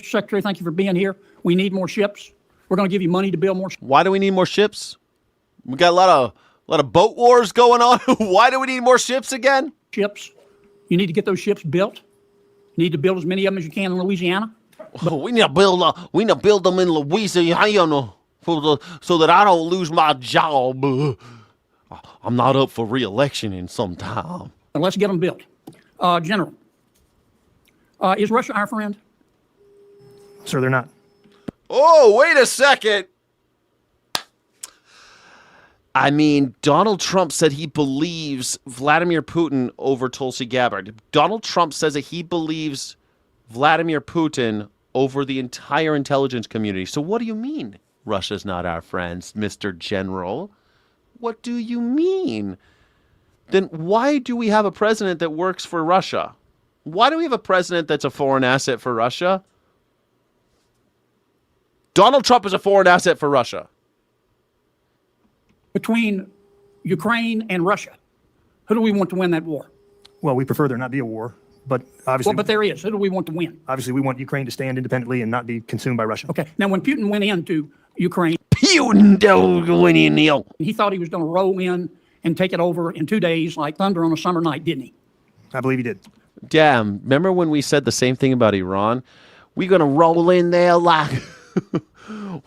Secretary, thank you for being here. We need more ships. We're going to give you money to build more ships. Why do we need more ships? We got a lot of boat wars going on. Why do we need more ships again? Ships. You need to get those ships built. You need to build as many of them as you can in Louisiana. We need to build them in Louisiana so that I don't lose my job. I'm not up for re-election in some time. But let's get them built. General, is Russia our friend? Sir, they're not. Oh, wait a second. I mean, Donald Trump said he believes Vladimir Putin over Tulsi Gabbard. Donald Trump says that he believes Vladimir Putin over the entire intelligence community. So what do you mean Russia's not our friends, Mr. General? What do you mean? Then why do we have a president that works for Russia? Why do we have a president that's a foreign asset for Russia? Donald Trump is a foreign asset for Russia. Between Ukraine and Russia, who do we want to win that war? Well, we prefer there not be a war, but obviously... Well, but there is. Who do we want to win? Obviously, we want Ukraine to stand independently and not be consumed by Russia. Okay. Now, when Putin went into Ukraine... Putin don't go in there. He thought he was going to roll in and take it over in 2 days like thunder on a summer night, didn't he? I believe he did. Damn, remember when we said the same thing about Iran? We're going to roll in there like...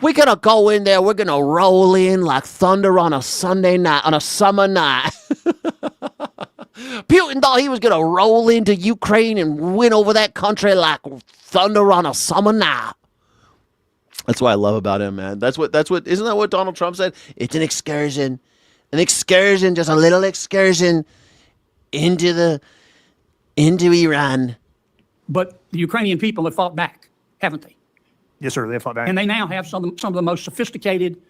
We're going to go in there, we're going to roll in like thunder on a Sunday night, on a summer night. Putin thought he was going to roll into Ukraine and win over that country like thunder on a summer night. That's what I love about him, man. Isn't that what Donald Trump said? It's an excursion, just a little excursion into Iran. But the Ukrainian people have fought back, haven't they? Yes, sir. They have fought back. And they now have some of the most sophisticated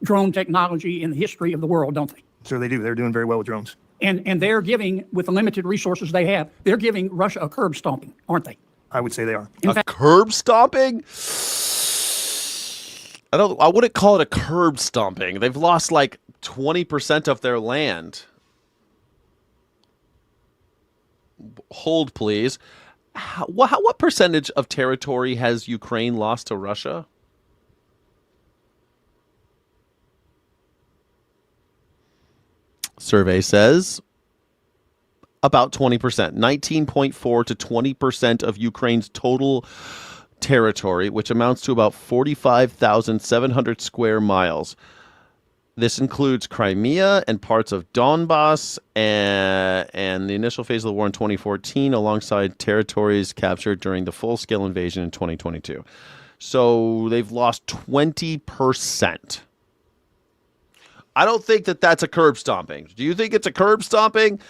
drone technology in the history of the world, don't they? Sir, they do. They're doing very well with drones. And they're giving, with the limited resources they have, they're giving Russia a curb stomping, aren't they? I would say they are. In fact, curb stomping? I wouldn't call it a curb stomping. They've lost like 20% of their land. Hold, please. What percentage of territory has Ukraine lost to Russia? Survey says about 20%, 19.4 to 20% of Ukraine's total territory, which amounts to about 45,700 square miles. This includes Crimea and parts of Donbass and the initial phase of the war in 2014, alongside territories captured during the full-scale invasion in 2022. So they've lost 20%. I don't think that that's a curb stomping. Do you think it's a curb stomping?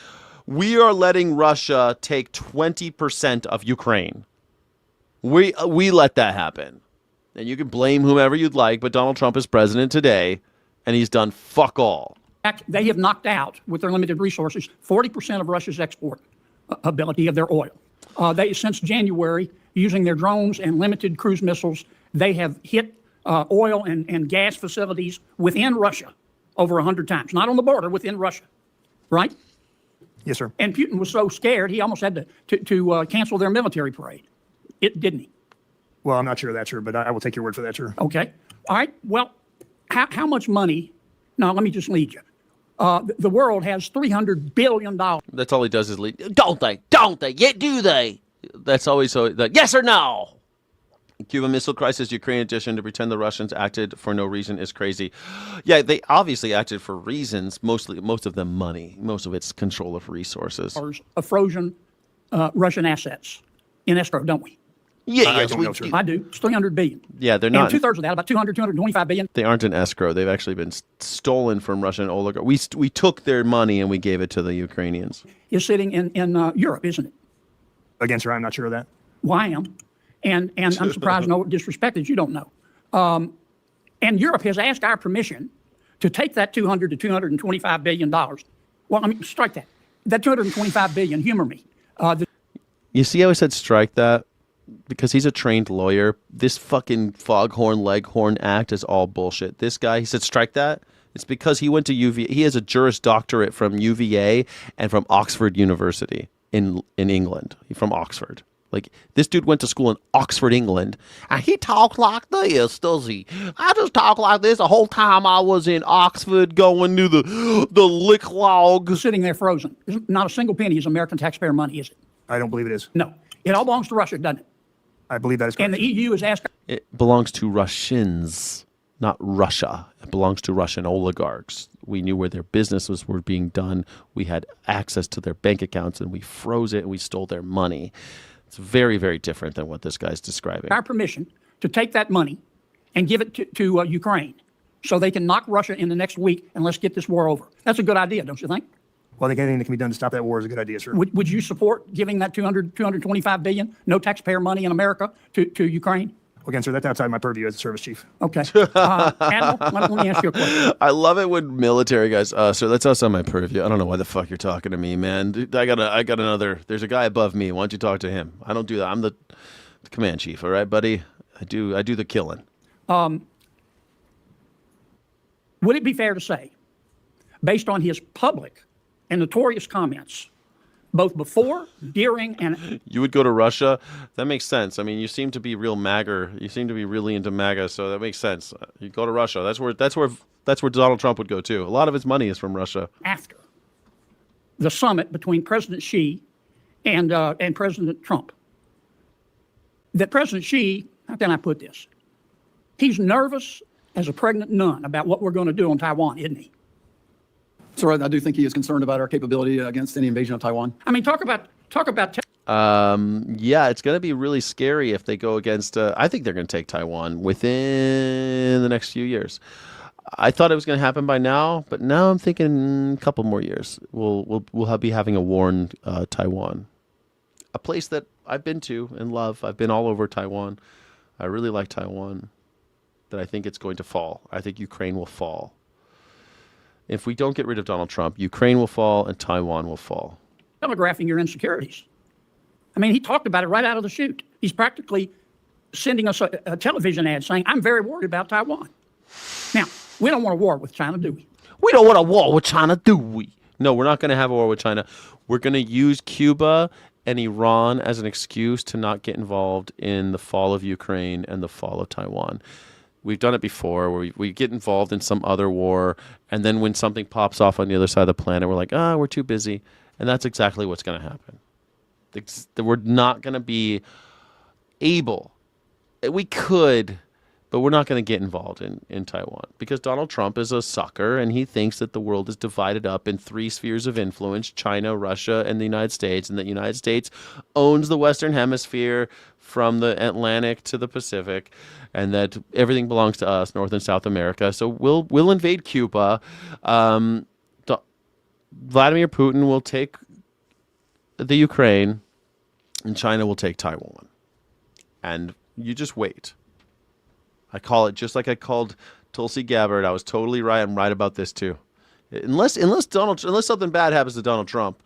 We are letting Russia take 20% of Ukraine. We let that happen. And you can blame whomever you'd like, but Donald Trump is president today, and he's done fuck all. they have knocked out, with their limited resources, 40% of Russia's export ability of their oil. Since January, using their drones and limited cruise missiles, they have hit oil and gas facilities within Russia over 100 times. Not on the border, within Russia, right? Yes, sir. And Putin was so scared, he almost had to cancel their military parade. Didn't he? Well, I'm not sure of that, sir, but I will take your word for that, sir. Okay. All right. Well, how much money? Now, let me just lead you. The world has $300 billion. That's all he does is lead. Don't they? Don't they? Yeah, do they? That's always so. Yes or no? Cuban Missile Crisis, Ukraine edition, to pretend the Russians acted for no reason is crazy. Yeah, they obviously acted for reasons, most of them money. Most of it's control of resources. Of frozen Russian assets in escrow, don't we? Yeah, I don't know, sir. I do. It's $300 billion. Yeah, they're not. And 2/3 of that, about $225 billion. They aren't in escrow. They've actually been stolen from Russian oligarchs. We took their money and we gave it to the Ukrainians. Is sitting in Europe, isn't it? Again, sir, I'm not sure of that. Well, I am. And I'm surprised no disrespect that you don't know. And Europe has asked our permission to take that $200 to $225 billion. Well, I mean, strike that. That $225 billion, humor me. You see how I said strike that? Because he's a trained lawyer. This fucking foghorn leghorn act is all bullshit. This guy, he said strike that. It's because he went to UVA. He has a Juris Doctorate from UVA and from Oxford University in England. He's from Oxford. Like, this dude went to school in Oxford, England, and he talks like this, does he? I just talk like this the whole time I was in Oxford going to the lick log. Sitting there frozen. Not a single penny is American taxpayer money, is it? I don't believe it is. No. It all belongs to Russia, doesn't it? I believe that is And correct. the EU is asking. It belongs to Russians, not Russia. It belongs to Russian oligarchs. We knew where their businesses were being done. We had access to their bank accounts, and we froze it, and we stole their money. It's very, very different than what this guy's describing. our permission to take that money and give it to Ukraine so they can knock Russia in the next week and let's get this war over. That's a good idea, don't you think? Well, I think anything that can be done to stop that war is a good idea, sir. Would you support giving that 225 billion, no taxpayer money in America, to Ukraine? Again, sir, that's outside my purview as a service chief. Okay. Admiral, let me ask you a question. I love it when military guys, sir, that's outside my purview. I don't know why the fuck you're talking to me, man. Dude, I got another, there's a guy above me. Why don't you talk to him? I don't do that. I'm the command chief, all right, buddy? I do the killing. Would it be fair to say, based on his public and notorious comments, both before, during, and You would go to Russia? That makes sense. I mean, you seem to be real MAGA. You seem to be really into MAGA, so that makes sense. You go to Russia. That's where Donald Trump would go too. A lot of his money is from Russia. after the summit between President Xi and President Trump, that President Xi, how can I put this? He's nervous as a pregnant nun about what we're going to do on Taiwan, isn't he? Sir, I do think he is concerned about our capability against any invasion of Taiwan. I mean, talk about Yeah, it's going to be really scary if they go against. I think they're going to take Taiwan within the next few years. I thought it was going to happen by now, but now I'm thinking a couple more years. We'll be having a war in Taiwan, a place that I've been to and love. I've been all over Taiwan. I really like Taiwan. That I think it's going to fall. I think Ukraine will fall. If we don't get rid of Donald Trump, Ukraine will fall and Taiwan will fall. telegraphing your insecurities. I mean, he talked about it right out of the chute. He's practically sending us a television ad saying, I'm very worried about Taiwan. Now, we don't want a war with China, do we? We don't want a war with China, do we? No, we're not going to have a war with China. We're going to use Cuba and Iran as an excuse to not get involved in the fall of Ukraine and the fall of Taiwan. We've done it before where we get involved in some other war, and then when something pops off on the other side of the planet, we're like, we're too busy. And that's exactly what's going to happen. We're not going to be able. We could, but we're not going to get involved in Taiwan because Donald Trump is a sucker, and he thinks that the world is divided up in three spheres of influence, China, Russia, and the United States, and that the United States owns the Western Hemisphere from the Atlantic to the Pacific, and that everything belongs to us, North and South America. So we'll invade Cuba. Vladimir Putin will take the Ukraine, and China will take Taiwan. And you just wait. I call it just like I called Tulsi Gabbard. I was totally right. I'm right about this too. Unless something bad happens to Donald Trump,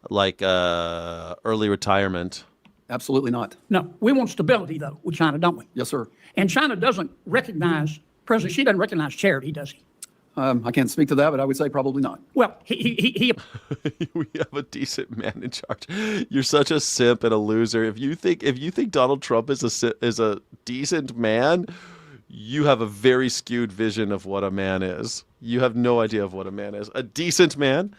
like early retirement. Absolutely not. No, we want stability, though, with China, don't we? Yes, sir. And China doesn't recognize, President Xi doesn't recognize charity, does he? I can't speak to that, but I would say probably not. Well, he We have a decent man in charge. You're such a simp and a loser. If you think Donald Trump is a decent man, you have a very skewed vision of what a man is. You have no idea of what a man is. A decent man?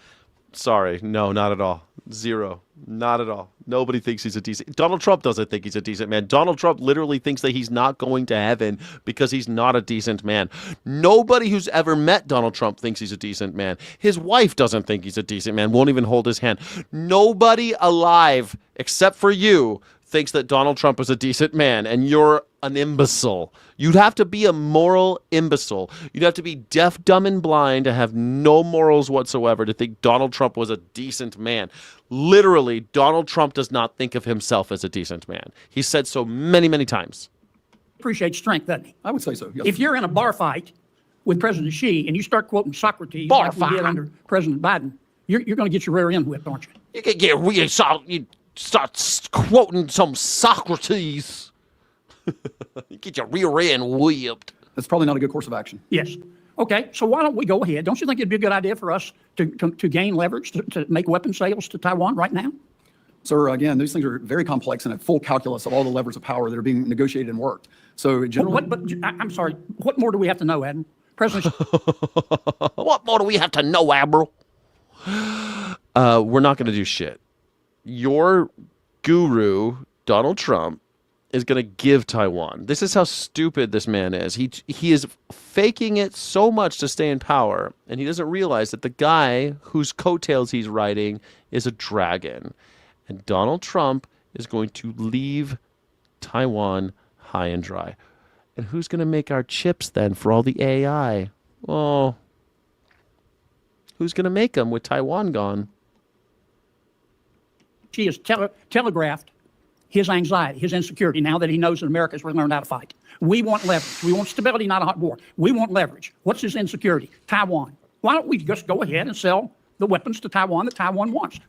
Sorry, no, not at all. Zero. Not at all. Nobody thinks he's a decent. Donald Trump doesn't think he's a decent man. Donald Trump literally thinks that he's not going to heaven because he's not a decent man. Nobody who's ever met Donald Trump thinks he's a decent man. His wife doesn't think he's a decent man, won't even hold his hand. Nobody alive, except for you, thinks that Donald Trump is a decent man, and you're an imbecile. You'd have to be a moral imbecile. You'd have to be deaf, dumb, and blind to have no morals whatsoever to think Donald Trump was a decent man. Literally, Donald Trump does not think of himself as a decent man. He said so many, many times. appreciates strength, doesn't he? I would say so, yes. If you're in a bar fight with President Xi and you start quoting Socrates Bar like we did fight. under President Biden, you're going to get your rear end whipped, aren't you? You can get really you start quoting some Socrates. You get your rear end whipped. That's probably not a good course of action. Yes. Okay, so why don't we go ahead? Don't you think it'd be a good idea for us to gain leverage to make weapon sales to Taiwan right now? Sir, again, those things are very complex and a full calculus of all the levers of power that are being negotiated and worked. So generally, I'm sorry. What more do we have to know, Admiral? President, What more do we have to know, Admiral? We're not going to do shit. Your guru, Donald Trump, is going to give Taiwan. This is how stupid this man is. He is faking it so much to stay in power, and he doesn't realize that the guy whose coattails he's riding is a dragon. And Donald Trump is going to leave Taiwan high and dry. And who's going to make our chips then for all the AI? Oh, who's going to make them with Taiwan gone? she has telegraphed his anxiety, his insecurity, now that he knows that America's learned how to fight. We want leverage. We want stability, not a hot war. We want leverage. What's his insecurity? Taiwan. Why don't we just go ahead and sell the weapons to Taiwan that Taiwan wants?